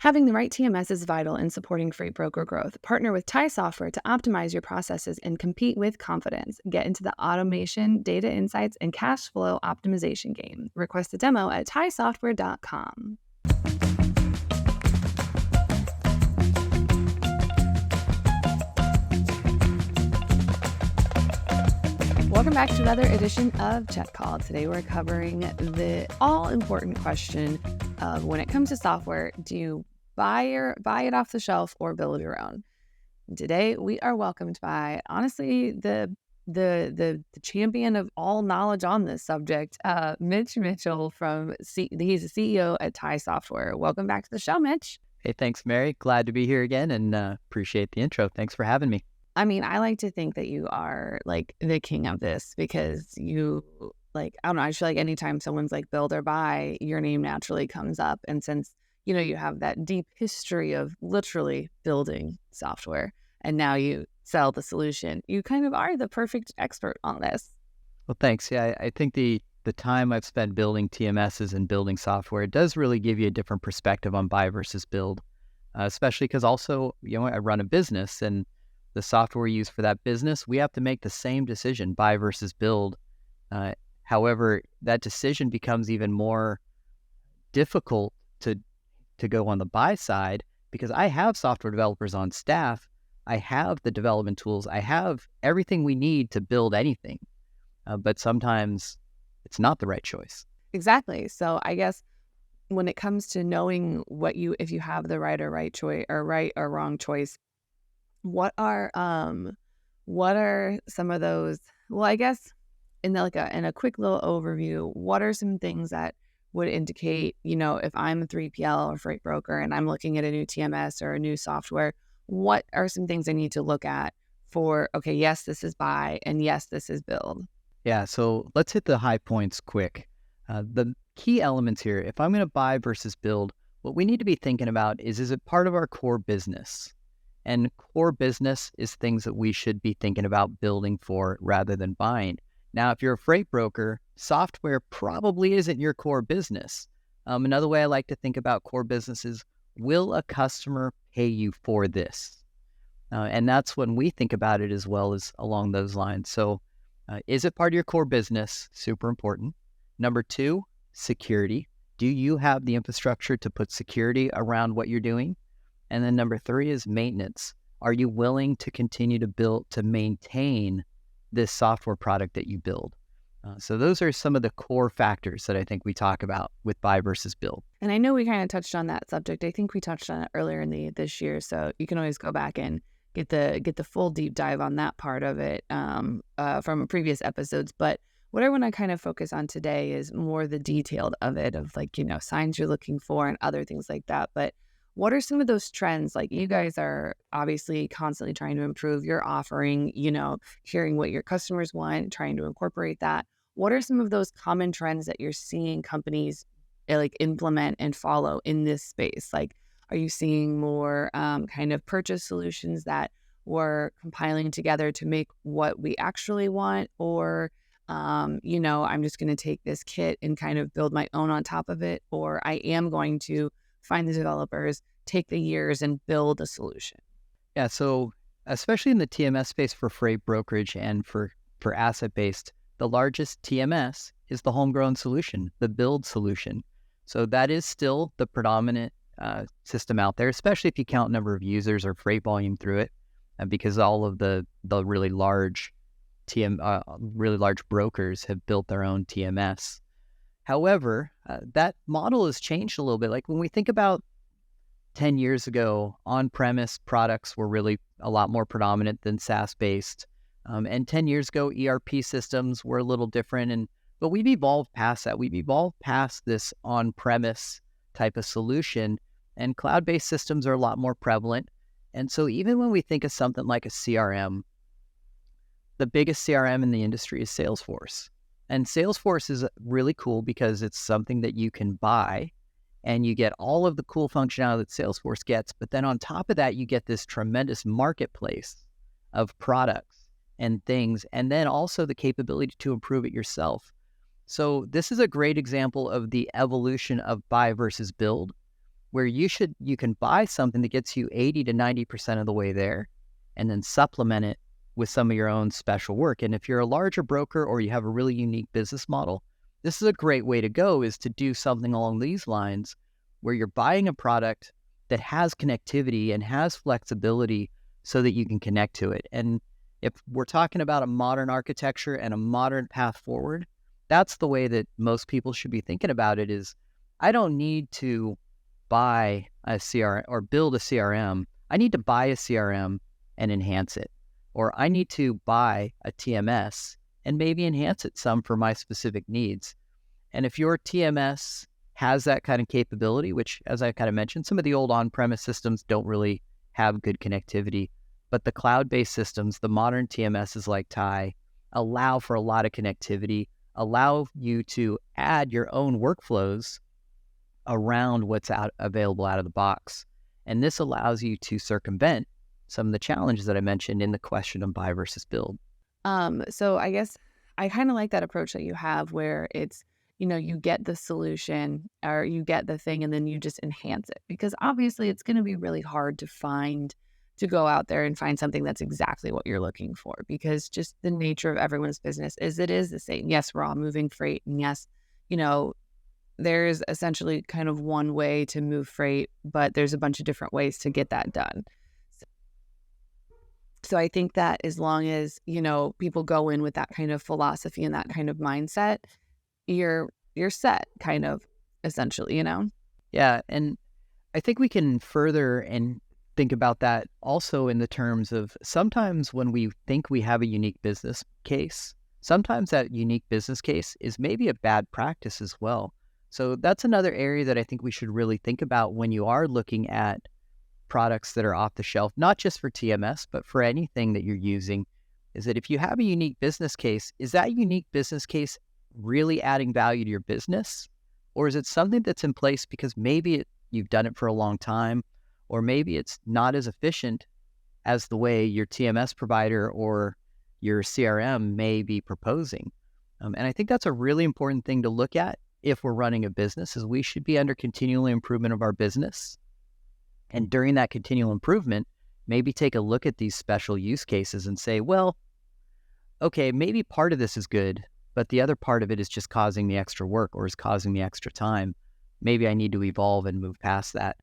Having the right TMS is vital in supporting freight broker growth. Partner with TIE Software to optimize your processes and compete with confidence. Get into the automation, data insights, and cash flow optimization game. Request a demo at tiesoftware.com. Welcome back to another edition of Check Call. Today we're covering the all-important question of when it comes to software, do you buy it off the shelf or build your own? Today we are welcomed by, honestly, the champion of all knowledge on this subject, Mitch Mitchell he's the CEO at TIE Software. Welcome back to the show, Mitch. Hey, thanks, Mary. Glad to be here again and appreciate the intro. Thanks for having me. I mean, I like to think that you are like the king of this because you I don't know, I feel like anytime someone's like build or buy, your name naturally comes up. And since, you have that deep history of literally building software and now you sell the solution, you kind of are the perfect expert on this. Well, thanks. Yeah, I think the time I've spent building TMSs and building software, it does really give you a different perspective on buy versus build, especially because also, I run a business and the software we use for that business, we have to make the same decision, buy versus build. However, that decision becomes even more difficult to go on the buy side because I have software developers on staff. I have the development tools. I have everything we need to build anything. But sometimes it's not the right choice. Exactly. So I guess when it comes to knowing if you have the right or wrong choice, what are some of those? Well, I guess in a quick little overview, what are some things that would indicate, if I'm a 3PL or freight broker and I'm looking at a new TMS or a new software, what are some things I need to look at for, okay, yes, this is buy and yes, this is build? Yeah, so let's hit the high points quick. The key elements here, if I'm going to buy versus build, what we need to be thinking about is it part of our core business? And core business is things that we should be thinking about building for rather than buying. Now, if you're a freight broker, software probably isn't your core business. Another way I like to think about core business is, will a customer pay you for this? And that's when we think about it as well as along those lines. So is it part of your core business? Super important. Number two, security. Do you have the infrastructure to put security around what you're doing? And then number three is maintenance. Are you willing to continue to maintain this software product that you build? So those are some of the core factors that I think we talk about with buy versus build. And I know we kind of touched on that subject. I think we touched on it earlier in this year. So you can always go back and get the full deep dive on that part of it from previous episodes. But what I want to kind of focus on today is more the detailed of it, of signs you're looking for and other things like that. But what are some of those trends? Like, you guys are obviously constantly trying to improve your offering, hearing what your customers want, trying to incorporate that. What are some of those common trends that you're seeing companies implement and follow in this space? Like, are you seeing more kind of purchase solutions that we're compiling together to make what we actually want? Or, I'm just going to take this kit and kind of build my own on top of it? Or I am going to find the developers, take the years and build a solution? Yeah, so especially in the TMS space for freight brokerage and for asset-based, the largest TMS is the homegrown solution, the build solution. So that is still the predominant system out there, especially if you count number of users or freight volume through it, because all of the really large brokers have built their own TMS. However, that model has changed a little bit. Like when we think about 10 years ago, on-premise products were really a lot more predominant than SaaS-based. And 10 years ago, ERP systems were a little different. But we've evolved past that. We've evolved past this on-premise type of solution, and cloud-based systems are a lot more prevalent. And so even when we think of something like a CRM, the biggest CRM in the industry is Salesforce. And Salesforce is really cool because it's something that you can buy and you get all of the cool functionality that Salesforce gets. But then on top of that, you get this tremendous marketplace of products and things, and then also the capability to improve it yourself. So this is a great example of the evolution of buy versus build. where you can buy something that gets you 80 to 90% of the way there and then supplement it with some of your own special work. And if you're a larger broker or you have a really unique business model, this is a great way to go, is to do something along these lines where you're buying a product that has connectivity and has flexibility so that you can connect to it. And if we're talking about a modern architecture and a modern path forward, that's the way that most people should be thinking about it. Is I don't need to buy a CRM or build a CRM. I need to buy a CRM and enhance it. Or I need to buy a TMS and maybe enhance it some for my specific needs. And if your TMS has that kind of capability, which, as I kind of mentioned, some of the old on-premise systems don't really have good connectivity, but the cloud-based systems, the modern TMSs like TIE, allow for a lot of connectivity, allow you to add your own workflows around what's available out of the box. And this allows you to circumvent some of the challenges that I mentioned in the question of buy versus build. So I guess I kind of like that approach that you have where it's, you get the solution or you get the thing and then you just enhance it, because obviously it's going to be really hard to go out there and find something that's exactly what you're looking for, because just the nature of everyone's business is it is the same. Yes, we're all moving freight, and yes, you know, there's essentially kind of one way to move freight, but there's a bunch of different ways to get that done. So I think that as long as, people go in with that kind of philosophy and that kind of mindset, you're set kind of essentially. Yeah, and I think we can further and think about that also in the terms of sometimes when we think we have a unique business case, sometimes that unique business case is maybe a bad practice as well. So that's another area that I think we should really think about when you are looking at products that are off the shelf, not just for TMS, but for anything that you're using, is that if you have a unique business case, is that unique business case really adding value to your business? Or is it something that's in place because maybe you've done it for a long time, or maybe it's not as efficient as the way your TMS provider or your CRM may be proposing? And I think that's a really important thing to look at if we're running a business, is we should be under continual improvement of our business. And during that continual improvement, maybe take a look at these special use cases and say, well, okay, maybe part of this is good, but the other part of it is just causing the extra work or is causing the extra time. Maybe I need to evolve and move past that,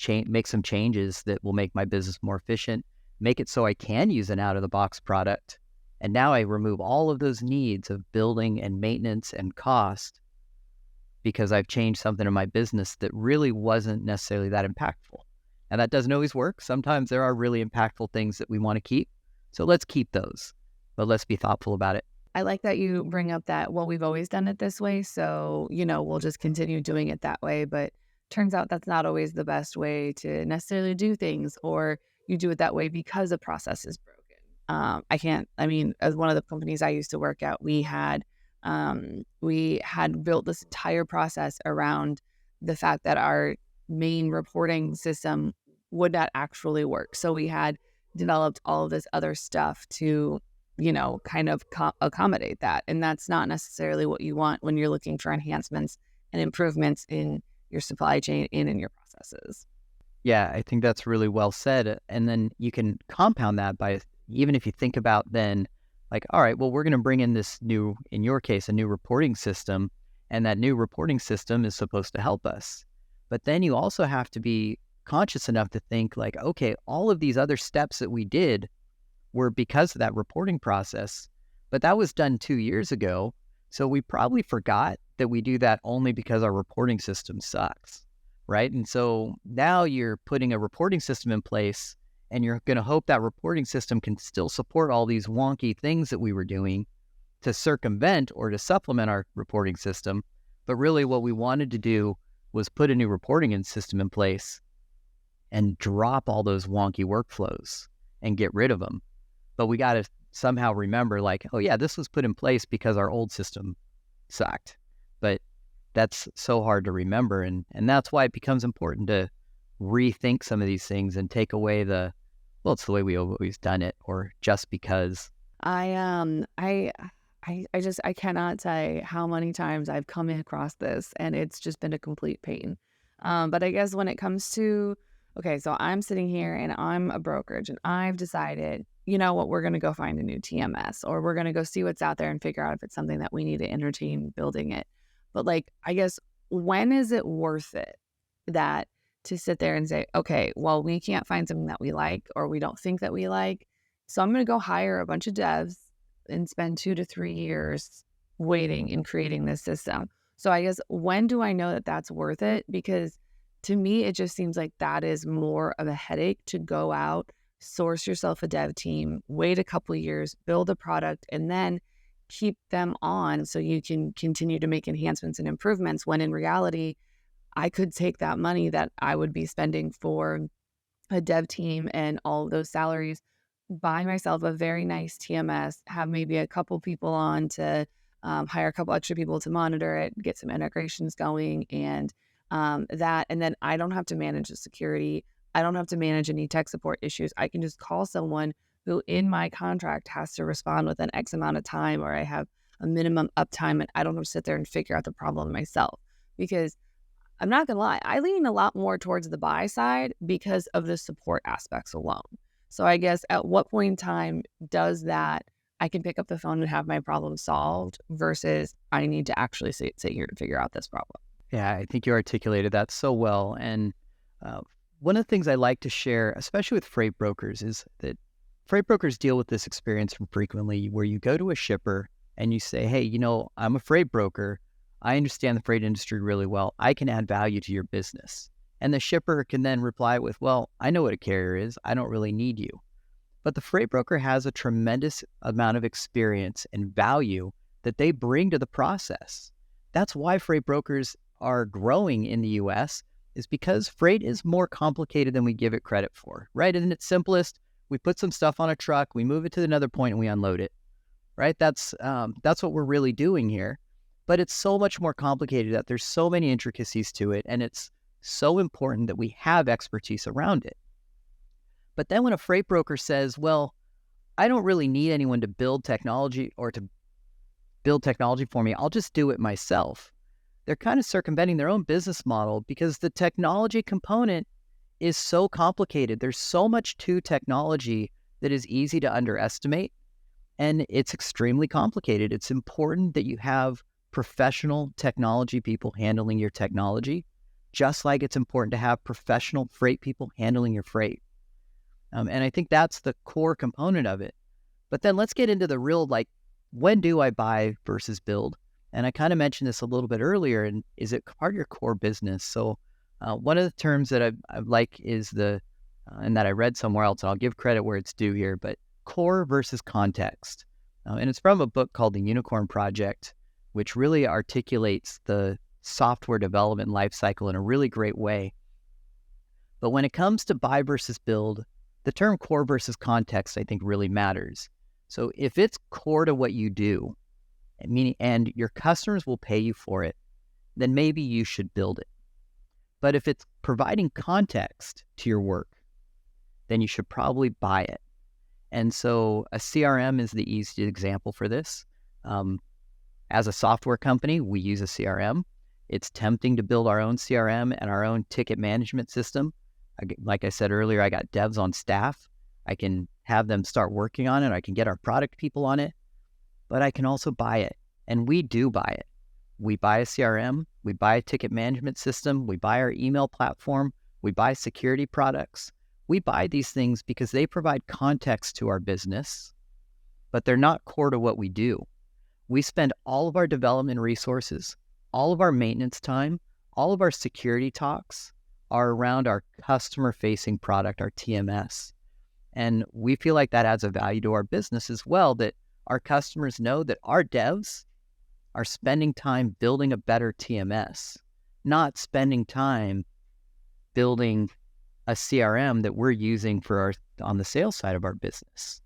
make some changes that will make my business more efficient, make it so I can use an out-of-the-box product. And now I remove all of those needs of building and maintenance and cost because I've changed something in my business that really wasn't necessarily that impactful. And that doesn't always work. Sometimes there are really impactful things that we want to keep. So let's keep those, but let's be thoughtful about it. I like that you bring up that, well, we've always done it this way, so, we'll just continue doing it that way. But turns out that's not always the best way to necessarily do things, or you do it that way because a process is broken. As one of the companies I used to work at, we had built this entire process around the fact that our main reporting system would not actually work. So we had developed all of this other stuff to, kind of accommodate that. And that's not necessarily what you want when you're looking for enhancements and improvements in your supply chain and in your processes. Yeah, I think that's really well said. And then you can compound that by, even if you think about then, like, all right, well, we're going to bring in this new, in your case, a new reporting system, and that new reporting system is supposed to help us. But then you also have to be conscious enough to think like, okay, all of these other steps that we did were because of that reporting process, but that was done 2 years ago. So we probably forgot that we do that only because our reporting system sucks, right? And so now you're putting a reporting system in place, and you're going to hope that reporting system can still support all these wonky things that we were doing to circumvent or to supplement our reporting system. But really what we wanted to do was put a new reporting system in place and drop all those wonky workflows and get rid of them. But we got to somehow remember like, oh yeah, this was put in place because our old system sucked. But that's so hard to remember. And that's why it becomes important to rethink some of these things and take away it's the way we always done it, or just because. I cannot say how many times I've come across this, and it's just been a complete pain. But I guess when it comes to, okay, so I'm sitting here and I'm a brokerage and I've decided, you know what, we're going to go find a new TMS, or we're going to go see what's out there and figure out if it's something that we need to entertain building it. But like, I guess, when is it worth it that to sit there and say, okay, well, we can't find something that we like or we don't think that we like. So I'm going to go hire a bunch of devs and spend 2 to 3 years waiting and creating this system. So I guess, when do I know that that's worth it? Because to me, it just seems like that is more of a headache to go out, source yourself a dev team, wait a couple of years, build a product, and then keep them on so you can continue to make enhancements and improvements, when in reality, I could take that money that I would be spending for a dev team and all of those salaries, buy myself a very nice TMS, have maybe a couple people on to hire a couple extra people to monitor it, get some integrations going, and and then I don't have to manage the security. I don't have to manage any tech support issues. I can just call someone who in my contract has to respond within X amount of time, or I have a minimum uptime, and I don't have to sit there and figure out the problem myself. Because I'm not gonna lie, I lean a lot more towards the buy side because of the support aspects alone. So I guess, at what point in time does that I can pick up the phone and have my problem solved versus I need to actually sit here and figure out this problem? Yeah, I think you articulated that so well. And uh, one of the things I like to share, especially with freight brokers, is that freight brokers deal with this experience frequently where you go to a shipper and you say, hey, I'm a freight broker. I understand the freight industry really well. I can add value to your business. And the shipper can then reply with, well, I know what a carrier is. I don't really need you. But the freight broker has a tremendous amount of experience and value that they bring to the process. That's why freight brokers are growing in the US, is because freight is more complicated than we give it credit for, right? In its simplest, we put some stuff on a truck, we move it to another point, and we unload it, right? That's what we're really doing here. But it's so much more complicated that there's so many intricacies to it, and it's so important that we have expertise around it. But then when a freight broker says, well, I don't really need anyone to build technology for me, I'll just do it myself, they're kind of circumventing their own business model, because the technology component is so complicated. There's so much to technology that is easy to underestimate, and it's extremely complicated. It's important that you have professional technology people handling your technology, just like it's important to have professional freight people handling your freight. And I think that's the core component of it. But then let's get into the real, like, when do I buy versus build? And I kind of mentioned this a little bit earlier, and is it part of your core business? So one of the terms that I like is and that I read somewhere else, and I'll give credit where it's due here, but core versus context. And it's from a book called The Unicorn Project, which really articulates the software development lifecycle in a really great way. But when it comes to buy versus build, the term core versus context, I think, really matters. So if it's core to what you do, meaning, and your customers will pay you for it, then maybe you should build it. But if it's providing context to your work, then you should probably buy it. And so a CRM is the easiest example for this. As a software company, we use a CRM. It's tempting to build our own CRM and our own ticket management system. Like I said earlier, I got devs on staff. I can have them start working on it. I can get our product people on it. But I can also buy it. And we do buy it. We buy a CRM. We buy a ticket management system. We buy our email platform. We buy security products. We buy these things because they provide context to our business, but they're not core to what we do. We spend all of our development resources, all of our maintenance time, all of our security talks are around our customer-facing product, our TMS. And we feel like that adds a value to our business as well, that our customers know that our devs are spending time building a better TMS, not spending time building a CRM that we're using on the sales side of our business.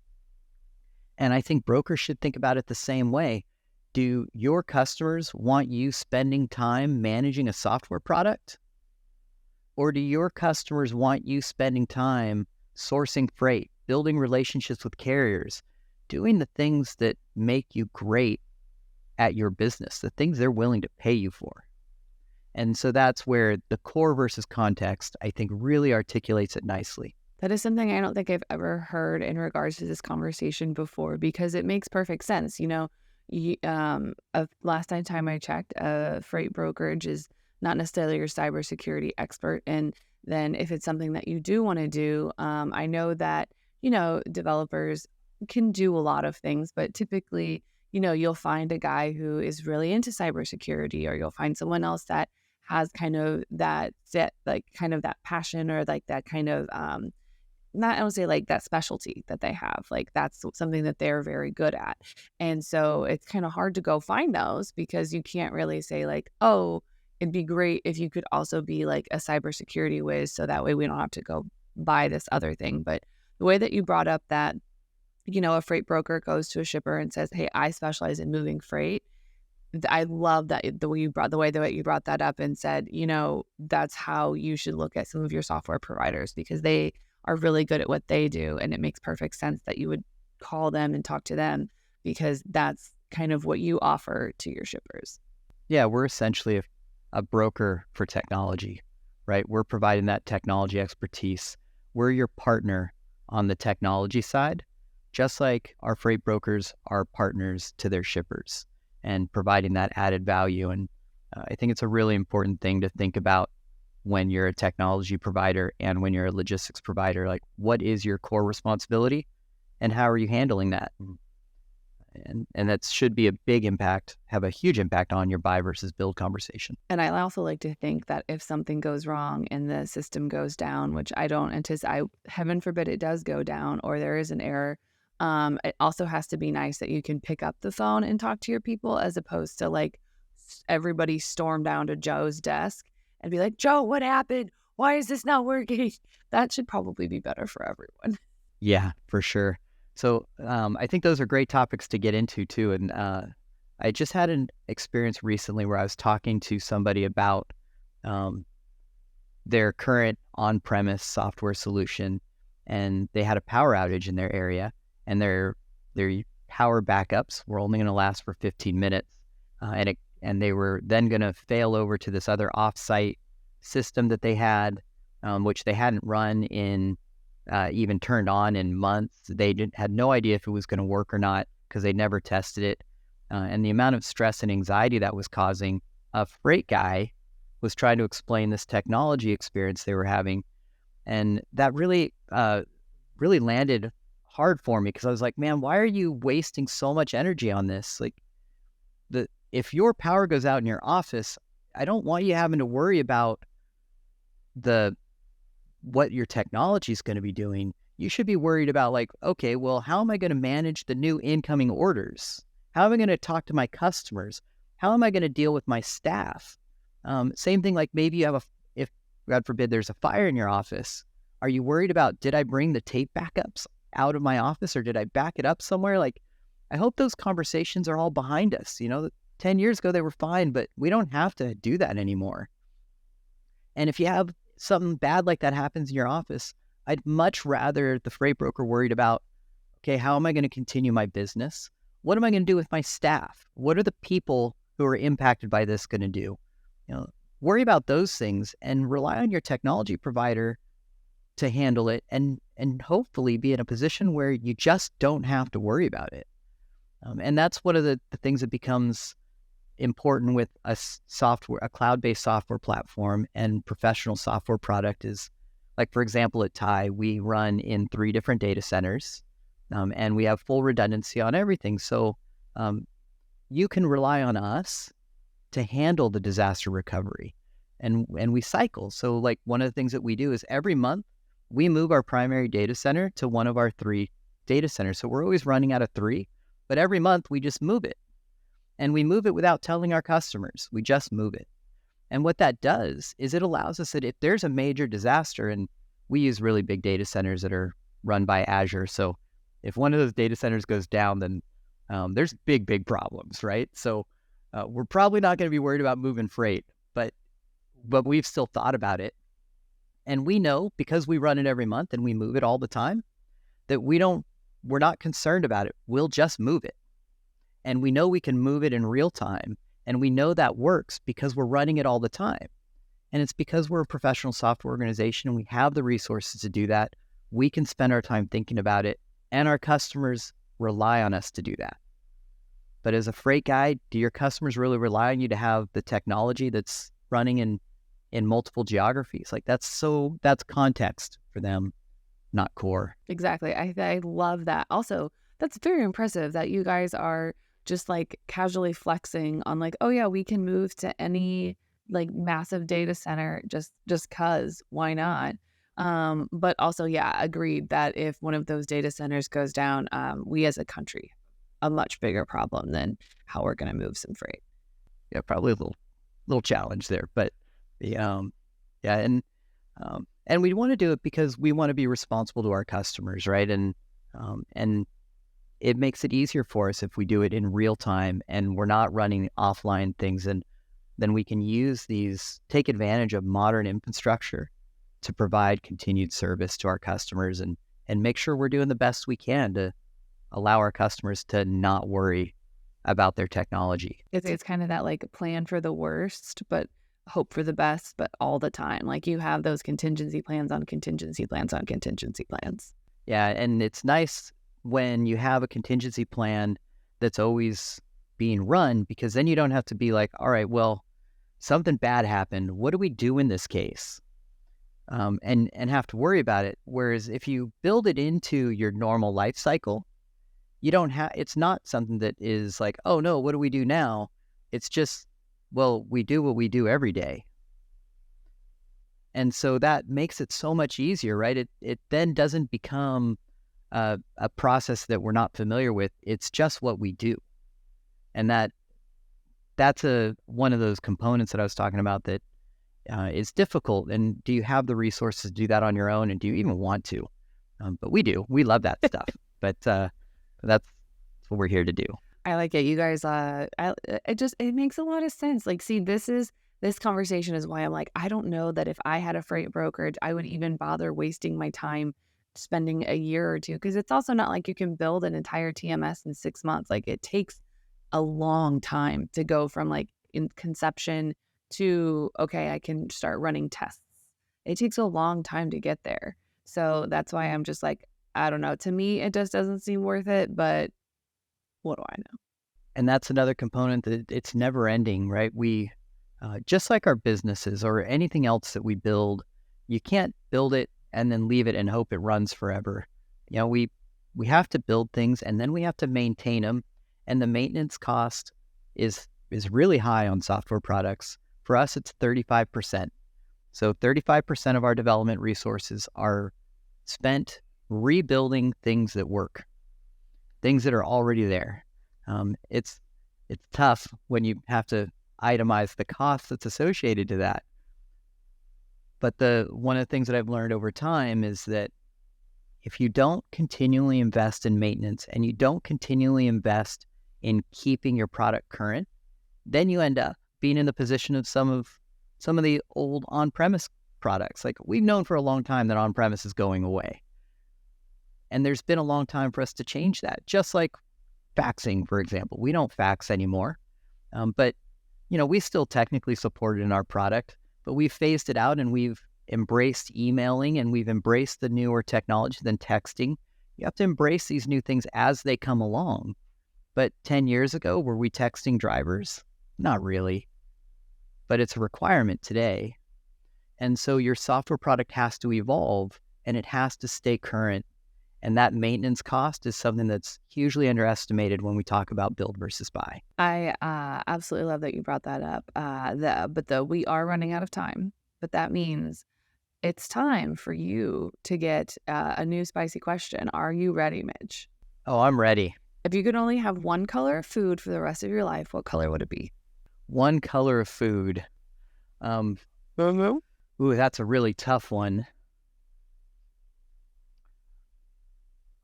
And I think brokers should think about it the same way. Do your customers want you spending time managing a software product? Or do your customers want you spending time sourcing freight, building relationships with carriers, doing the things that make you great at your business, the things they're willing to pay you for? And so that's where the core versus context, I think, really articulates it nicely. That is something I don't think I've ever heard in regards to this conversation before, because it makes perfect sense. Last time I checked, a freight brokerage is not necessarily your cybersecurity expert. And then if it's something that you do want to do, I know that, developers can do a lot of things, but typically, you'll find a guy who is really into cybersecurity, or you'll find someone else that has kind of kind of that passion, or like that kind of, not, I don't say like that specialty that they have, like that's something that they're very good at. And so it's kind of hard to go find those, because you can't really say like, oh, it'd be great if you could also be like a cybersecurity whiz, so that way we don't have to go buy this other thing. But the way that you brought up that, a freight broker goes to a shipper and says, hey, I specialize in moving freight. I love that the way you brought that up and said, that's how you should look at some of your software providers, because they are really good at what they do. And it makes perfect sense that you would call them and talk to them, because that's kind of what you offer to your shippers. Yeah, we're essentially a broker for technology, right? We're providing that technology expertise. We're your partner on the technology side, just like our freight brokers are partners to their shippers and providing that added value. And I think it's a really important thing to think about when you're a technology provider and when you're a logistics provider. Like, what is your core responsibility and how are you handling that? And that should be have a huge impact on your buy versus build conversation. And I also like to think that if something goes wrong and the system goes down, which I don't anticipate, heaven forbid it does go down, or there is an error, it also has to be nice that you can pick up the phone and talk to your people, as opposed to like everybody storm down to Joe's desk and be like, Joe, what happened? Why is this not working? That should probably be better for everyone. Yeah, for sure. So I think those are great topics to get into too. And I just had an experience recently where I was talking to somebody about their current on-premise software solution, and they had a power outage in their area, and their power backups were only going to last for 15 minutes. And they were then going to fail over to this other offsite system that they had, which they hadn't run in, even turned on in months. They had no idea if it was going to work or not, because they never tested it. And the amount of stress and anxiety that was causing, a freight guy was trying to explain this technology experience they were having. And that really landed hard for me, because I was like, man, why are you wasting so much energy on this? Like, if your power goes out in your office, I don't want you having to worry about what your technology is going to be doing. You should be worried about like, okay, well, how am I going to manage the new incoming orders? How am I going to talk to my customers? How am I going to deal with my staff? Same thing, like maybe if God forbid there's a fire in your office, are you worried about, did I bring the tape backups out of my office, or did I back it up somewhere? Like, I hope those conversations are all behind us. 10 years ago, they were fine, but we don't have to do that anymore. And if you have something bad like that happens in your office, I'd much rather the freight broker worried about, okay, how am I going to continue my business? What am I going to do with my staff? What are the people who are impacted by this going to do? Worry about those things and rely on your technology provider to handle it, and hopefully be in a position where you just don't have to worry about it. And that's one of the things that becomes important with a cloud-based software platform and professional software product is, like, for example, at TIE, we run in 3 different data centers, and we have full redundancy on everything. So you can rely on us to handle the disaster recovery, and we cycle. So like, one of the things that we do is every month we move our primary data center to one of our 3 data centers. So we're always running out of 3, but every month we just move it. And we move it without telling our customers. We just move it. And what that does is it allows us that if there's a major disaster, and we use really big data centers that are run by Azure. So if one of those data centers goes down, then there's big problems, right? So we're probably not going to be worried about moving freight, but we've still thought about it. And we know, because we run it every month and we move it all the time, that we're not concerned about it. We'll just move it. And we know we can move it in real time And we know that works because we're running it all the time. And it's because we're a professional software organization and we have the resources to do that. We can spend our time thinking about it, and our customers rely on us to do that. But as a freight guy, do your customers really rely on you to have the technology that's running in multiple geographies? Like that's context for them, not core. Exactly. I love that. Also, that's very impressive that you guys are just like casually flexing on like, oh yeah, we can move to any like massive data center just cause why not? But also, yeah, agreed that if one of those data centers goes down, we as a country a much bigger problem than how we're going to move some freight. Yeah, probably a little challenge there, but the yeah, and we want to do it because we want to be responsible to our customers, right? And it makes it easier for us if we do it in real time and we're not running offline things, and then we can take advantage of modern infrastructure to provide continued service to our customers and make sure we're doing the best we can to allow our customers to not worry about their technology. It's kind of that like plan for the worst, but hope for the best, but all the time. Like you have those contingency plans on contingency plans on contingency plans. Yeah, and it's nice when you have a contingency plan that's always being run, because then you don't have to be like, all right, well, something bad happened. What do we do in this case? And have to worry about it. Whereas if you build it into your normal life cycle, you don't have, it's not something that is like, oh no, what do we do now? It's just, well, we do what we do every day. And so that makes it so much easier, right? It then doesn't become a process that we're not familiar with. It's just what we do. And that's one of those components that I was talking about that is difficult. And do you have the resources to do that on your own? And do you even want to? But we do. We love that stuff. But that's what we're here to do. I like it. You guys, it makes a lot of sense. Like, see, this conversation is why I'm like, I don't know that if I had a freight brokerage, I would even bother wasting my time spending a year or two. Because it's also not like you can build an entire TMS in 6 months. Like it takes a long time to go from like in conception to, okay, I can start running tests. It takes a long time to get there. So that's why I'm just like, I don't know. To me, it just doesn't seem worth it, but what do I know? And that's another component that it's never ending, right? We, just like our businesses or anything else that we build, you can't build it and then leave it and hope it runs forever. You know, we have to build things and then we have to maintain them. And the maintenance cost is really high on software products. For us, it's 35%. So 35% of our development resources are spent rebuilding things that work, things that are already there. It's tough when you have to itemize the cost that's associated to that. But one of the things that I've learned over time is that if you don't continually invest in maintenance and you don't continually invest in keeping your product current, then you end up being in the position of some of the old on-premise products. Like we've known for a long time that on-premise is going away. And there's been a long time for us to change that. Just like faxing, for example. We don't fax anymore. But, we still technically support it in our product, but we've phased it out and we've embraced emailing and we've embraced the newer technology than texting. You have to embrace these new things as they come along. But 10 years ago, were we texting drivers? Not really. But it's a requirement today. And so your software product has to evolve and it has to stay current. And that maintenance cost is something that's hugely underestimated when we talk about build versus buy. I absolutely love that you brought that up. We are running out of time, but that means it's time for you to get a new spicy question. Are you ready, Mitch? Oh, I'm ready. If you could only have one color of food for the rest of your life, what color would it be? One color of food. Ooh, that's a really tough one.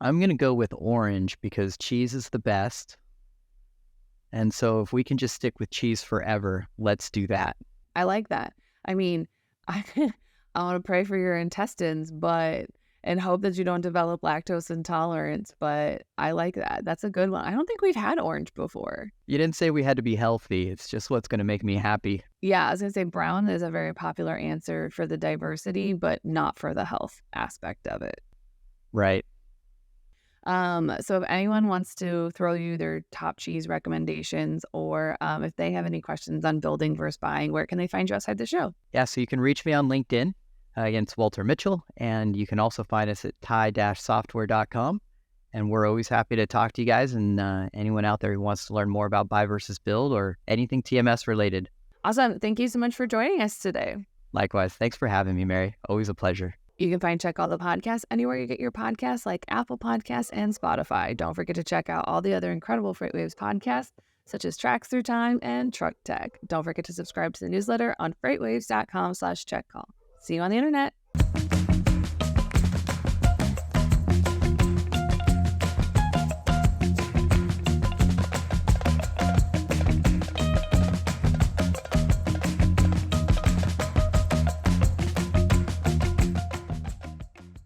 I'm going to go with orange because cheese is the best. And so if we can just stick with cheese forever, let's do that. I like that. I mean, I want to pray for your intestines, but and hope that you don't develop lactose intolerance. But I like that. That's a good one. I don't think we've had orange before. You didn't say we had to be healthy. It's just what's going to make me happy. Yeah, I was gonna say brown is a very popular answer for the diversity, but not for the health aspect of it. Right. So if anyone wants to throw you their top cheese recommendations, or if they have any questions on building versus buying, where can they find you outside the show? Yeah, so you can reach me on LinkedIn. Again, it's Walter Mitchell, and you can also find us at tie-software.com. And we're always happy to talk to you guys and anyone out there who wants to learn more about buy versus build or anything TMS related. Awesome. Thank you so much for joining us today. Likewise. Thanks for having me, Mary. Always a pleasure. You can find Check All the Podcasts anywhere you get your podcasts, like Apple Podcasts and Spotify. Don't forget to check out all the other incredible FreightWaves podcasts, such as Tracks Through Time and Truck Tech. Don't forget to subscribe to the newsletter on freightwaves.com/checkcall. See you on the internet.